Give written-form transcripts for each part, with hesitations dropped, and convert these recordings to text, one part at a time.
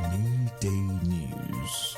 Midday News.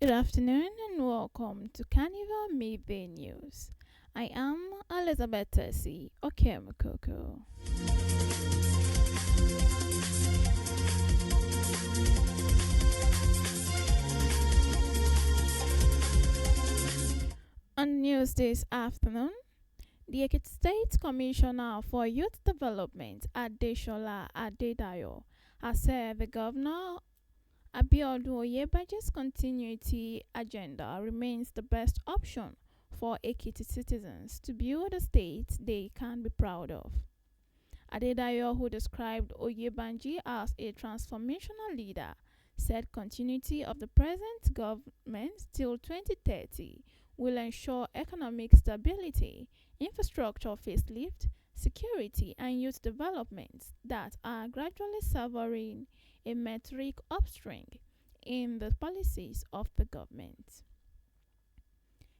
Good afternoon and welcome to Carnival Mid News. I am Elizabeth Tessie Okemukoko. On news this afternoon, the Ekiti State Commissioner for Youth Development, Adeshola Adedayo, has said the Governor Abiodun Oyebanji's continuity agenda remains the best option for Ekiti citizens to build a state they can be proud of. Adedayo, who described Oyebanji as a transformational leader, said continuity of the present government till 2030 will ensure economic stability, infrastructure facelift, security, and youth development that are gradually severing a metric upstream in the policies of the government.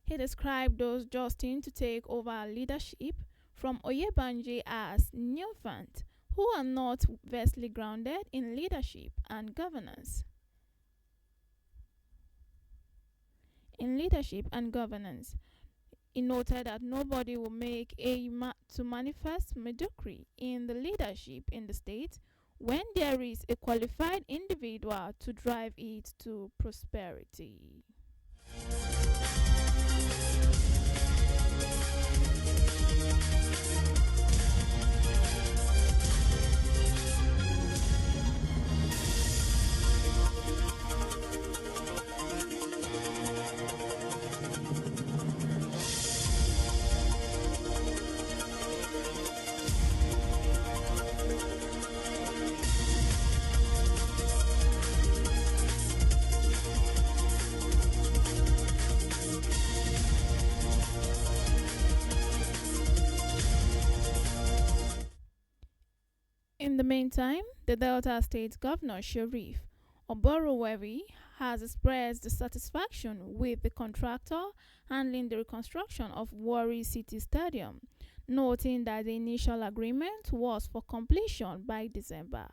He described those justing to take over leadership from Oyebanji as newfangs who are not vastly grounded in leadership and governance. He noted that nobody will make to manifest mediocrity in the leadership in the state when there is a qualified individual to drive it to prosperity. In the meantime, the Delta State Governor Sharif Oborowevi has expressed dissatisfaction with the contractor handling the reconstruction of Warri City Stadium, noting that the initial agreement was for completion by December.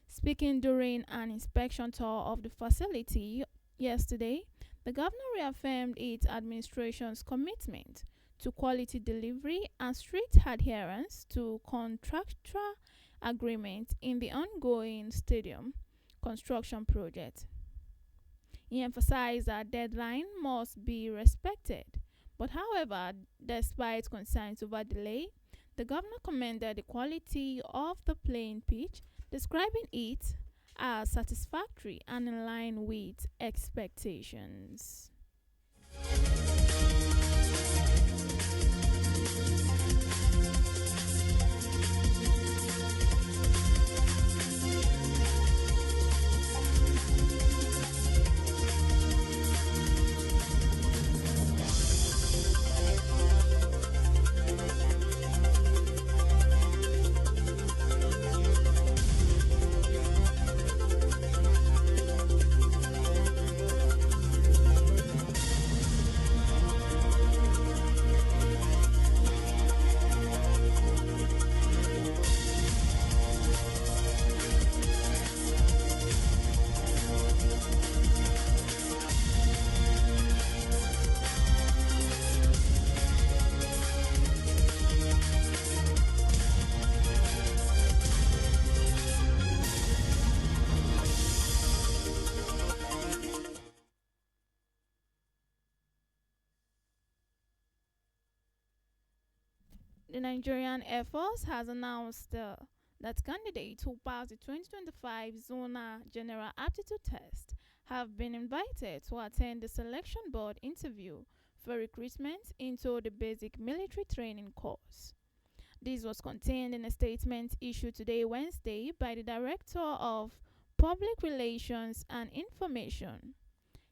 Speaking during an inspection tour of the facility yesterday, the governor reaffirmed its administration's commitment to quality delivery and strict adherence to contractual agreement in the ongoing stadium construction project. He emphasized that deadline must be respected. But however, despite concerns over delay, the governor commended the quality of the playing pitch, describing it as satisfactory and in line with expectations. The Nigerian Air Force has announced that candidates who pass the 2025 Zona General Aptitude Test have been invited to attend the selection board interview for recruitment into the basic military training course. This was contained in a statement issued today, Wednesday, by the Director of Public Relations and Information,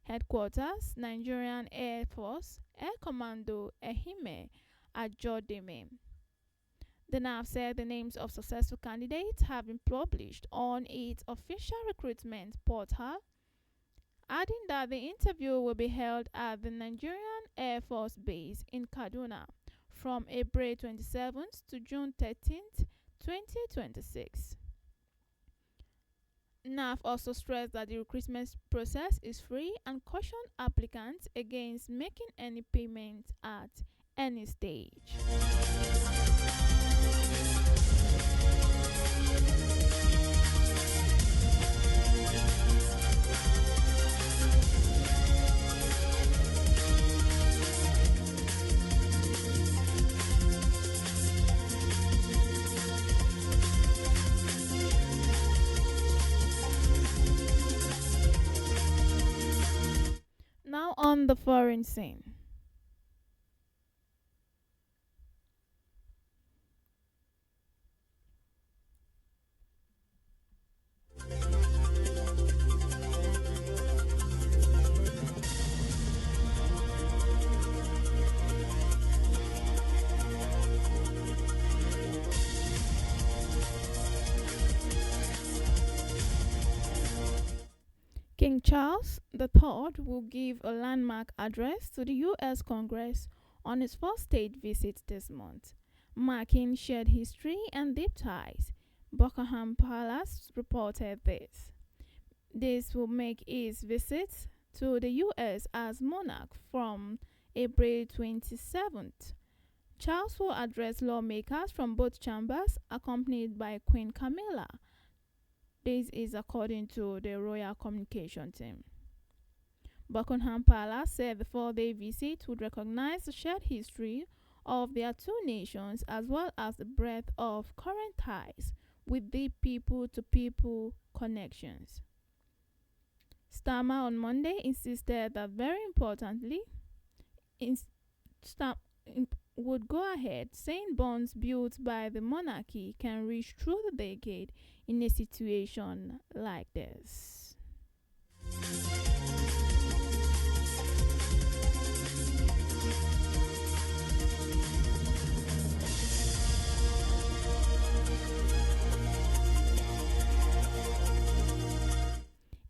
Headquarters, Nigerian Air Force, Air Commando Ehime Ajodeme. The NAV said the names of successful candidates have been published on its official recruitment portal, adding that the interview will be held at the Nigerian Air Force Base in Kaduna from April 27th to June 13th, 2026. NAF also stressed that the recruitment process is free and cautioned applicants against making any payments at any stage. Now on the foreign scene. King Charles III will give a landmark address to the U.S. Congress on his first state visit this month, marking shared history and deep ties. Buckingham Palace reported this. This will make his visit to the U.S. as monarch from April 27th. Charles will address lawmakers from both chambers, accompanied by Queen Camilla. This is according to the Royal Communication team. Buckingham Palace said the 4-day visit would recognize the shared history of their two nations as well as the breadth of current ties with deep people-to-people connections. Starmer on Monday insisted that very importantly, would go ahead, saying bonds built by the monarchy can reach through the decade in a situation like this.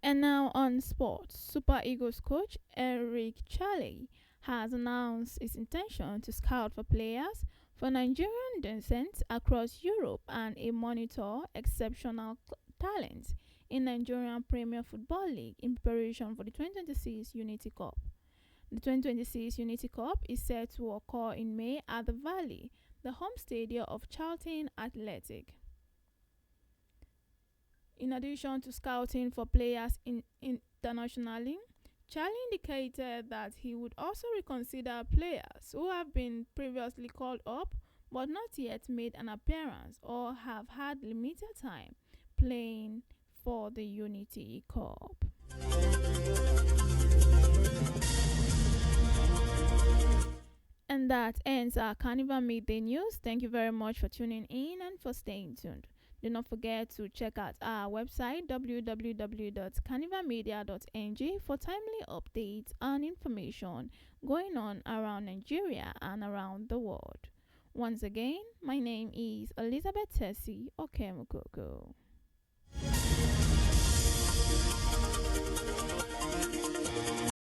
And now on sports, Super Eagles coach Eric Charley has announced his intention to scout for players for Nigerian descent across Europe and monitor exceptional talents in Nigerian Premier Football League in preparation for the 2026 Unity Cup. The 2026 Unity Cup is set to occur in May at the Valley, the home stadium of Charlton Athletic. In addition to scouting for players internationally, Charlie indicated that he would also reconsider players who have been previously called up but not yet made an appearance or have had limited time playing for the Unity Cup. And that ends our Carnival Midday News. Thank you very much for tuning in and for staying tuned. Do not forget to check out our website www.carnivalmedia.ng for timely updates and information going on around Nigeria and around the world. Once again, my name is Elizabeth Tessie Okemukoko.